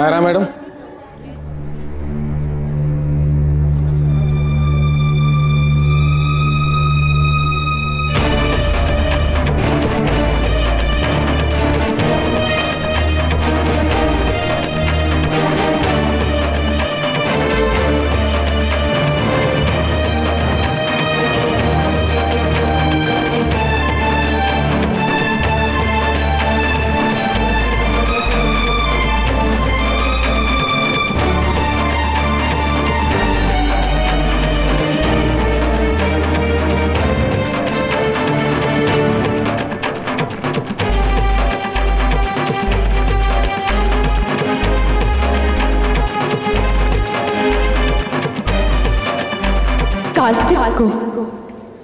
Naira madam, Kartik को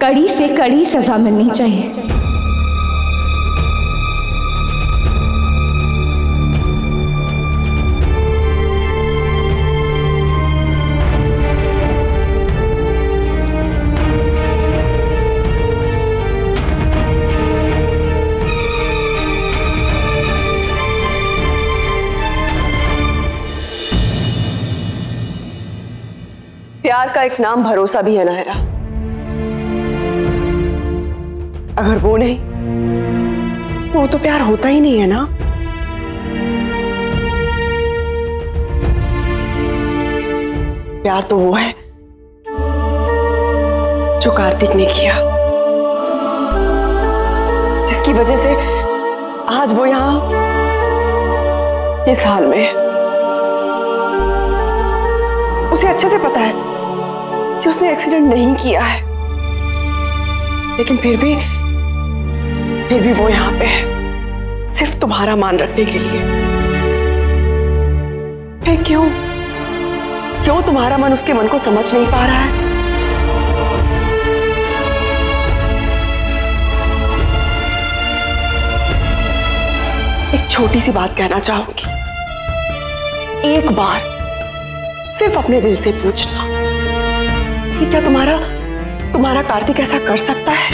कड़ी से कड़ी सजा मिलनी चाहिए। प्यार का एक नाम भरोसा भी है नायरा। अगर वो नहीं तो वो तो प्यार होता ही नहीं है ना। प्यार तो वो है जो कार्तिक ने किया, जिसकी वजह से आज वो यहां इस हाल में है। उसे अच्छे से पता है कि उसने एक्सीडेंट नहीं किया है, लेकिन फिर भी वो यहां पे है सिर्फ तुम्हारा मान रखने के लिए। फिर क्यों तुम्हारा मन उसके मन को समझ नहीं पा रहा है? एक छोटी सी बात कहना चाहूंगी, एक बार सिर्फ अपने दिल से पूछना कि क्या तुम्हारा कार्तिक ऐसा कर सकता है?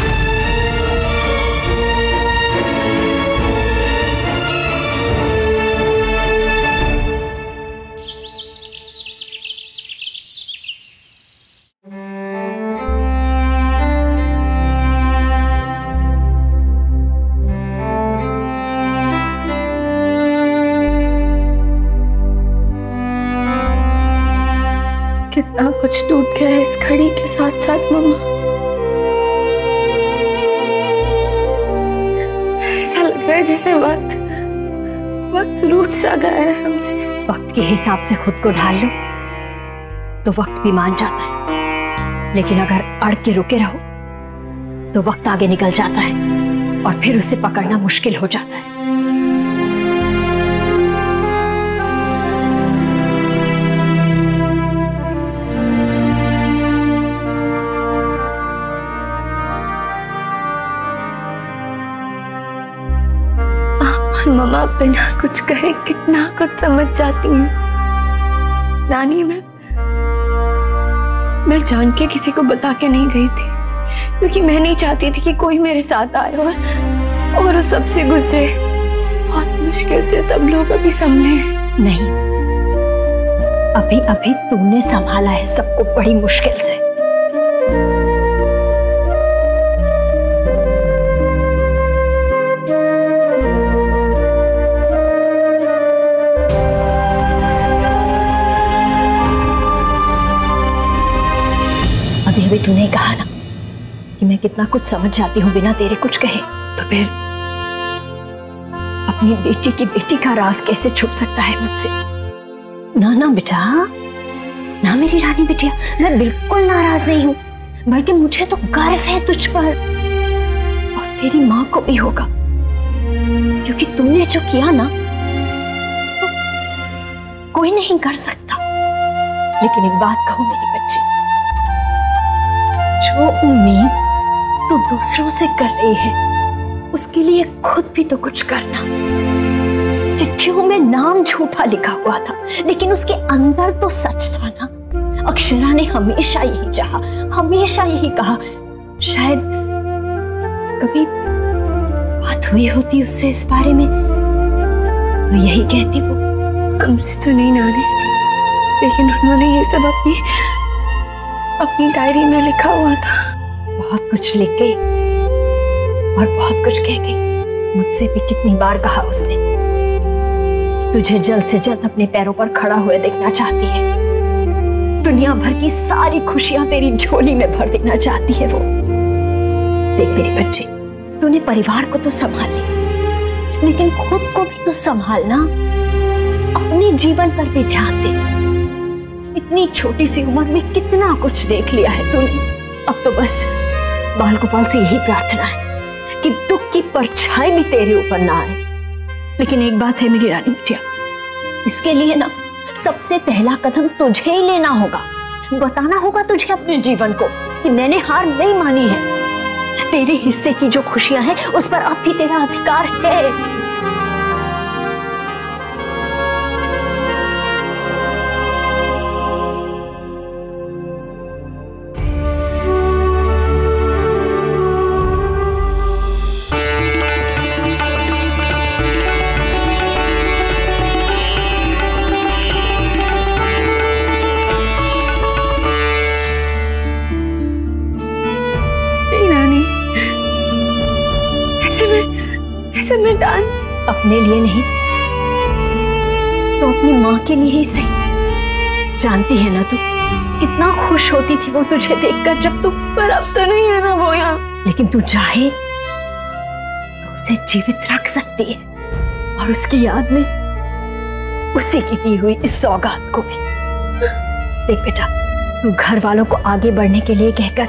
कितना कुछ टूट गया इस घड़ी के साथ साथ मम्मा। ऐसा लग रहा है जैसे वक्त रूठ सा गया है हमसे। वक्त के हिसाब से खुद को ढाल लो तो वक्त भी मान जाता है, लेकिन अगर अड़ के रुके रहो तो वक्त आगे निकल जाता है और फिर उसे पकड़ना मुश्किल हो जाता है। मम्मा बिना कुछ कहे कितना कुछ समझ जाती हैं। नानी, मैं जान के किसी को बता के नहीं गई थी, क्योंकि मैं नहीं चाहती थी कि कोई मेरे साथ आए और उस सब से गुजरे। बहुत मुश्किल से सब लोग अभी संभले हैं। नहीं, अभी तूने संभाला है सबको बड़ी मुश्किल से। अभी तूने कहा ना कि मैं कितना कुछ समझ जाती हूँ बिना तेरे कुछ कहे, तो फिर अपनी बेटी का राज कैसे छुप सकता है मुझसे? ना बेटा, ना मेरी रानी बिटिया, मैं बिल्कुल नाराज नहीं हूँ, बल्कि मुझे तो गर्व है तुझ पर, और तेरी माँ को भी होगा, क्योंकि तूने जो किया ना तो कोई नहीं कर सकता। लेकिन एक बात कहूँ मेरी बच्ची, जो उम्मीद तू दूसरों से कर रही है उसके लिए खुद भी तो कुछ करना। चिट्ठियों में नाम झूठा लिखा हुआ था, लेकिन उसके अंदर तो सच था ना। अक्षरा ने हमेशा यही चाहा, हमेशा यही कहा। शायद कभी बात हुई होती उससे इस बारे में तो यही कहती वो, हमसे तो नहीं नानी, लेकिन उन्होंने ये सब अपनी डायरी में लिखा हुआ था। बहुत कुछ लिख गई और बहुत कुछ कह गई। मुझसे भी कितनी बार कहा उसने, तुझे जल्द से जल्द अपने पैरों पर खड़ा हुए देखना चाहती है, दुनिया भर की सारी खुशियां तेरी झोली में भर देना चाहती है वो। देख मेरी बच्ची, तूने परिवार को तो संभाल लिया, लेकिन खुद को भी तो संभालना, अपने जीवन पर भी ध्यान दे। इतनी छोटी सी उम्र में कितना कुछ देख लिया है तूने। अब तो बस बाल गोपाल से यही प्रार्थना है कि दुख की परछाई भी तेरे ऊपर ना आए। लेकिन एक बात है मेरी रानी बिटिया, इसके लिए ना सबसे पहला कदम तुझे ही लेना होगा। बताना होगा तुझे अपने जीवन को कि मैंने हार नहीं मानी है। तेरे हिस्से की जो खुशियां हैं उस पर अब भी तेरा अधिकार है। कैसे मैं डांस अपने लिए नहीं तो अपनी माँ के लिए ही सही। जानती है ना तू कितना खुश होती थी वो तुझे देखकर जब तू, पर अब तो नहीं है ना वो यहाँ। लेकिन तू चाहे तो उसे जीवित रख सकती है और उसकी याद में उसी की दी हुई इस सौगात को भी। देख बेटा, तू घर वालों को आगे बढ़ने के लिए कहकर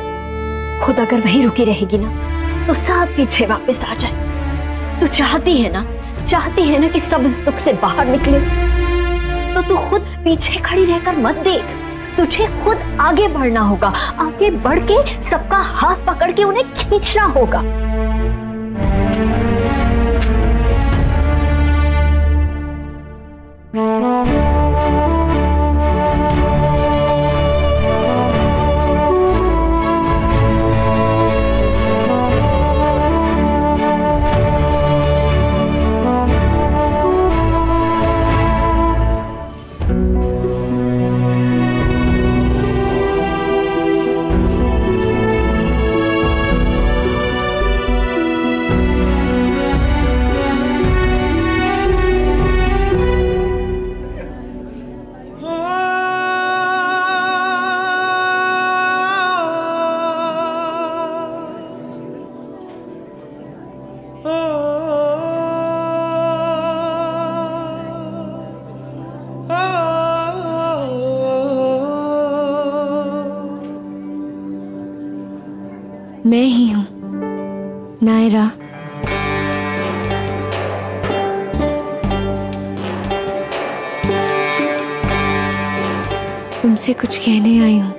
खुद अगर वहीं रुकी रहेगी ना तो सब पीछे वापस आ जाए। तू चाहती है ना कि सब इस दुख से बाहर निकले, तो तू खुद पीछे खड़ी रहकर मत देख। तुझे खुद आगे बढ़ना होगा, आगे बढ़ के सबका हाथ पकड़ के उन्हें खींचना होगा। मैं ही हूं नायरा। तुमसे कुछ कहने आई हूं।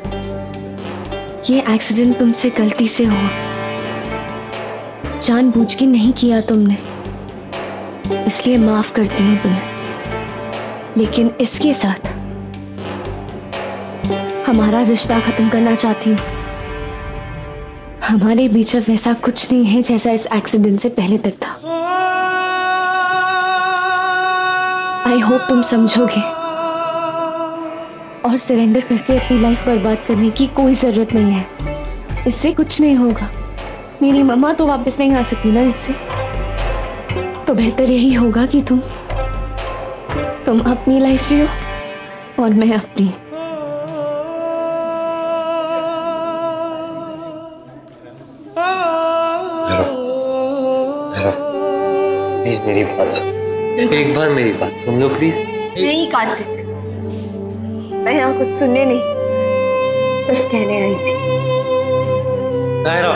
ये एक्सीडेंट तुमसे गलती से हुआ, जानबूझ के नहीं किया तुमने, इसलिए माफ करती हूं तुम्हें। लेकिन इसके साथ हमारा रिश्ता खत्म करना चाहती हूँ। हमारे बीच अब वैसा कुछ नहीं है जैसा इस एक्सीडेंट से पहले तक था। आई होप तुम समझोगे और सरेंडर करके अपनी लाइफ बर्बाद करने की कोई जरूरत नहीं है। इससे कुछ नहीं होगा। मेरी मम्मा तो वापस नहीं आ सकती ना इससे, तो बेहतर यही होगा कि तुम अपनी लाइफ जियो और मैं अपनी। प्लीज मेरी बात सुन, एक बार मेरी बात सुन लो प्लीज। नहीं कार्तिक, मैं यहाँ कुछ सुनने नहीं, सिर्फ कहने आई थी। नायरा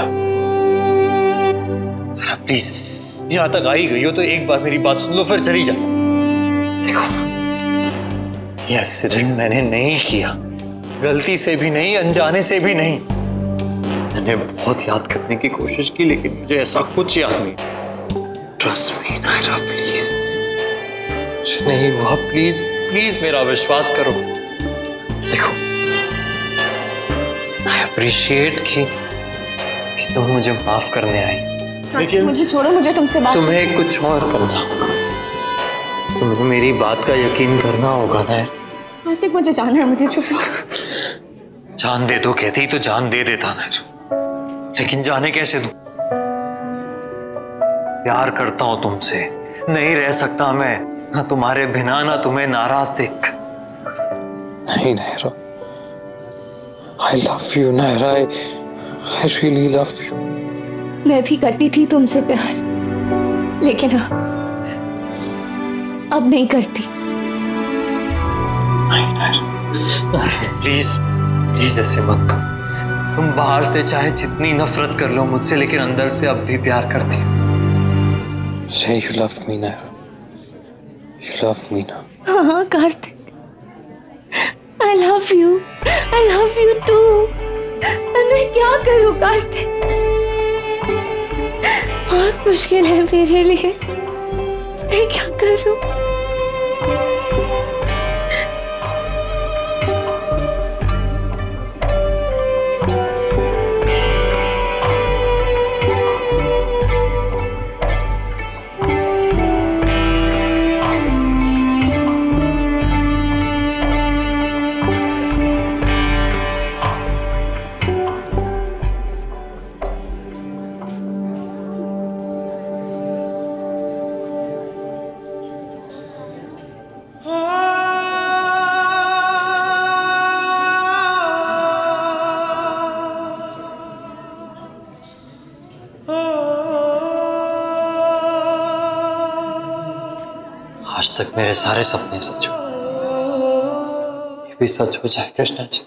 प्लीज, यहाँ तक आई गई हो तो एक बार मेरी बात सुन लो फिर चली जा। देखो, ये एक्सीडेंट मैंने नहीं किया, गलती से भी नहीं, अनजाने से भी नहीं। मैंने बहुत याद करने की कोशिश की लेकिन मुझे ऐसा कुछ याद नहीं। ट्रस्ट मी नायरा प्लीज, कुछ नहीं हुआ। प्लीज प्लीज मेरा विश्वास करो। देखो, आई अप्रिशिएट कि तुम मुझे माफ करने आई, लेकिन मुझे छोड़ो, मुझे तुमसे बात। तुम्हें कुछ और करना होगा। तुम्हें मेरी बात का यकीन करना होगा ना। कार्तिक मुझे जाना है, मुझे छुपो। जान दे दो कहती तो जान दे देता ना, लेकिन जाने कैसे दूं? प्यार करता हूं तुमसे, नहीं रह सकता मैं ना तुम्हारे बिना, ना तुम्हें नाराज देख। नहीं Naira, I love you Naira, I really love you। मैं भी करती थी तुमसे प्यार, लेकिन अब नहीं करती। नहीं नायरा, प्लीज प्लीज ऐसे मत। तुम बाहर से चाहे जितनी नफरत कर लो मुझसे, लेकिन अंदर से अब भी प्यार करती हो। Say you love me Naira, you love me ना। हाँ Kartik, I love you too। मैं क्या करूँ कार्तिक, बहुत मुश्किल है मेरे लिए, मैं क्या करूँ? आज तक मेरे सारे सपने सच हुए, ये भी सच हो जाए कृष्णा जी।